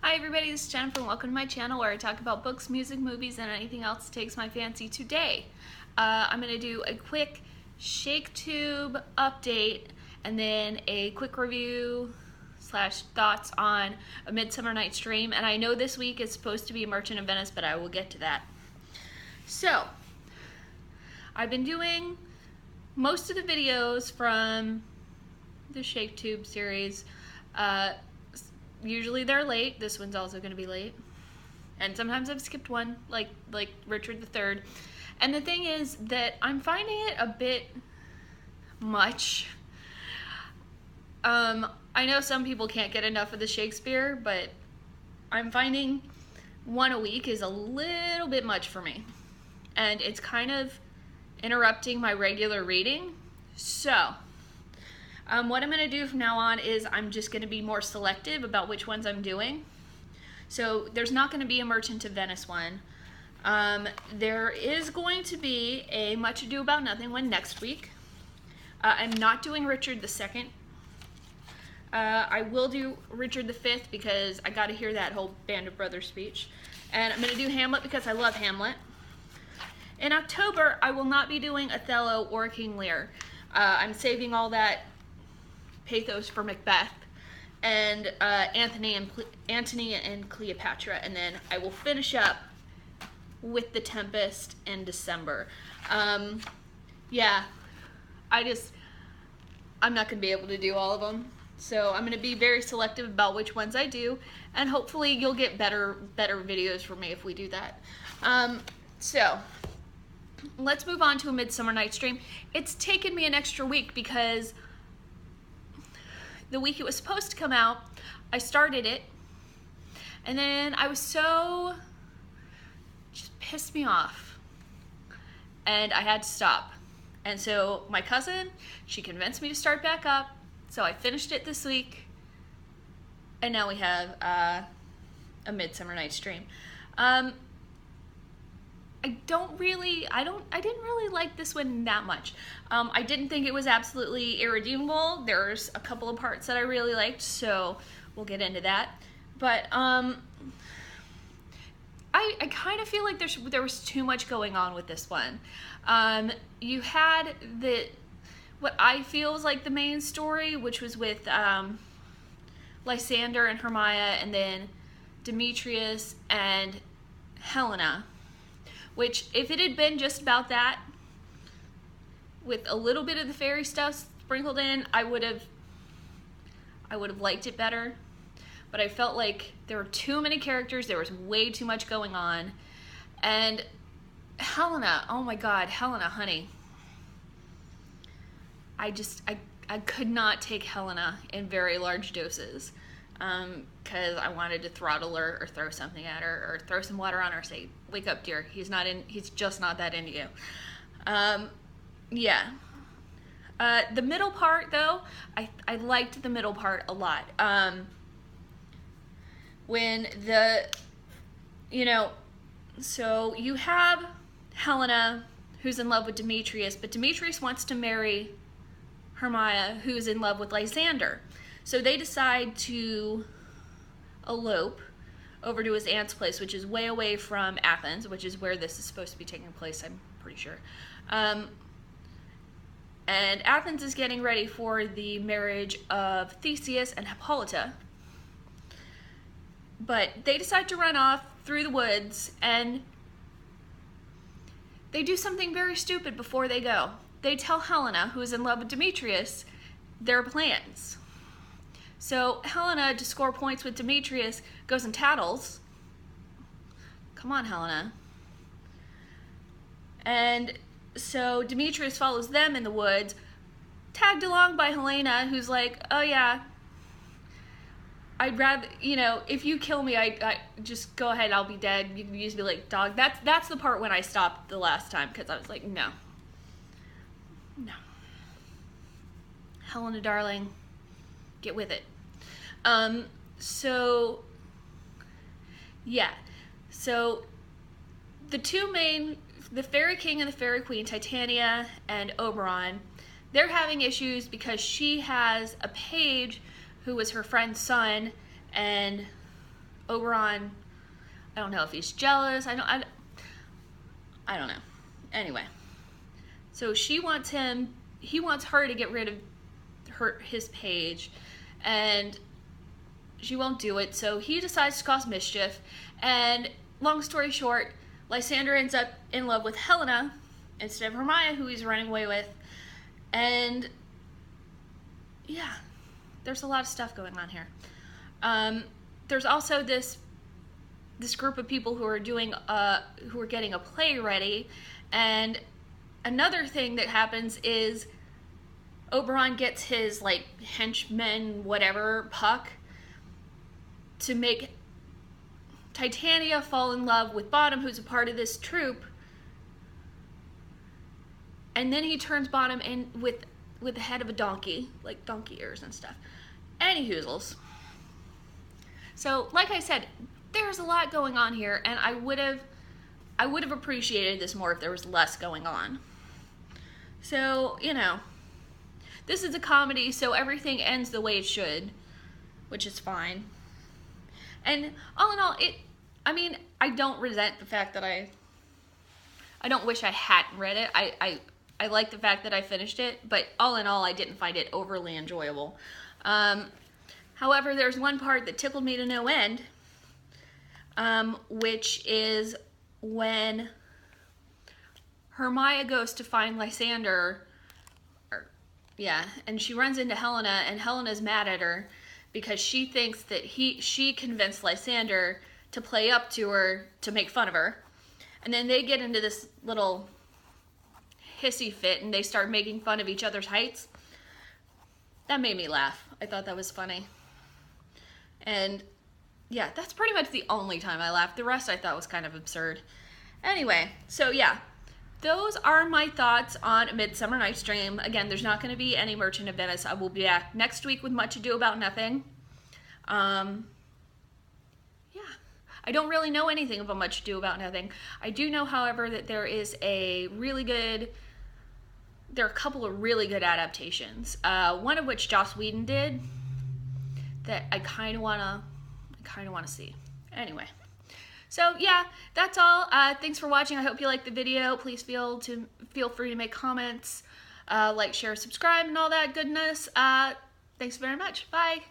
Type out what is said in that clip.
Hi everybody, this is Jennifer and welcome to my channel where I talk about books, music, movies, and anything else that takes my fancy. Today, I'm going to do a quick ShakeTube update and then a quick review slash thoughts on A Midsummer Night's Dream. And I know this week is supposed to be Merchant of Venice, but I will get to that. So, I've been doing most of the videos from the ShakeTube series. Usually they're late. This one's also going to be late. And sometimes I've skipped one, like Richard III. And the thing is that I'm finding it a bit much. I know some people can't get enough of the Shakespeare, but I'm finding one a week is a little bit much for me. And it's kind of interrupting my regular reading. So, what I'm going to do from now on is I'm just going to be more selective about which ones I'm doing. So there's not going to be a Merchant of Venice one. There is going to be a Much Ado About Nothing one next week. I'm not doing Richard II. I will do Richard V because I got to hear that whole Band of Brothers speech. And I'm going to do Hamlet because I love Hamlet. In October, I will not be doing Othello or King Lear. I'm saving all that pathos for Macbeth and Antony and Cleopatra, and then I will finish up with The Tempest in December. Yeah, I'm not gonna be able to do all of them, so I'm gonna be very selective about which ones I do, and hopefully you'll get better videos from me if we do that. So let's move on to A Midsummer Night's Dream. It's taken me an extra week because the week it was supposed to come out, I started it, and then I was just pissed me off, and I had to stop. And so my cousin, she convinced me to start back up, so I finished it this week, and now we have A Midsummer Night's Dream. I didn't really like this one that much. I didn't think it was absolutely irredeemable. There's a couple of parts that I really liked, so we'll get into that. But I kind of feel like there was too much going on with this one. You had what I feel is like the main story, which was with Lysander and Hermia, and then Demetrius and Helena. Which, if it had been just about that, with a little bit of the fairy stuff sprinkled in, I would have liked it better. But I felt like there were too many characters, there was way too much going on. And Helena, oh my god, Helena, honey. I could not take Helena in very large doses. Because I wanted to throttle her or throw something at her or throw some water on her and say, wake up dear, he's just not that into you. Yeah. The middle part though, I liked the middle part a lot. So you have Helena who's in love with Demetrius, but Demetrius wants to marry Hermia who's in love with Lysander. So they decide to elope over to his aunt's place, which is way away from Athens, which is where this is supposed to be taking place, I'm pretty sure. And Athens is getting ready for the marriage of Theseus and Hippolyta. But they decide to run off through the woods, and they do something very stupid before they go. They tell Helena, who is in love with Demetrius, their plans. So Helena, to score points with Demetrius, goes and tattles. Come on, Helena. And so Demetrius follows them in the woods, tagged along by Helena, who's like, oh yeah, I'd rather, if you kill me, I just go ahead, I'll be dead. You can use me like dog. That's the part when I stopped the last time, because I was like, no. Helena, darling, get with it. So the Fairy King and the Fairy Queen, Titania and Oberon, they're having issues because she has a page who was her friend's son, and Oberon, I don't know if he's jealous. I don't know. Anyway, so he wants her to get rid of his page, and she won't do it, so he decides to cause mischief, and long story short, Lysander ends up in love with Helena instead of Hermione, who he's running away with, and yeah, there's a lot of stuff going on here. There's also this group of people who are getting a play ready, and another thing that happens is Oberon gets his like henchman whatever Puck to make Titania fall in love with Bottom, who's a part of this troupe, and then he turns Bottom in with the head of a donkey, like donkey ears and stuff. Any hoozles. So, like I said, there's a lot going on here, and I would have appreciated this more if there was less going on. So, you know, this is a comedy, so everything ends the way it should, which is fine. And all in all, I don't resent the fact that I don't wish I hadn't read it. I like the fact that I finished it, but all in all, I didn't find it overly enjoyable. However, there's one part that tickled me to no end, which is when Hermione goes to find Lysander, and she runs into Helena, and Helena's mad at her because she thinks that she convinced Lysander to play up to her to make fun of her. And then they get into this little hissy fit and they start making fun of each other's heights. That made me laugh. I thought that was funny. And yeah, that's pretty much the only time I laughed. The rest I thought was kind of absurd. Anyway, so yeah, those are my thoughts on Midsummer Night's Dream. Again, there's not going to be any Merchant of Venice. I will be back next week with Much Ado About Nothing. I don't really know anything about Much Ado About Nothing. I do know, however, that there are a couple of really good adaptations. One of which Joss Whedon did that I kind of want to see. Anyway. So yeah, that's all. Thanks for watching. I hope you liked the video. Please feel free to make comments, like, share, subscribe, and all that goodness. Thanks very much. Bye.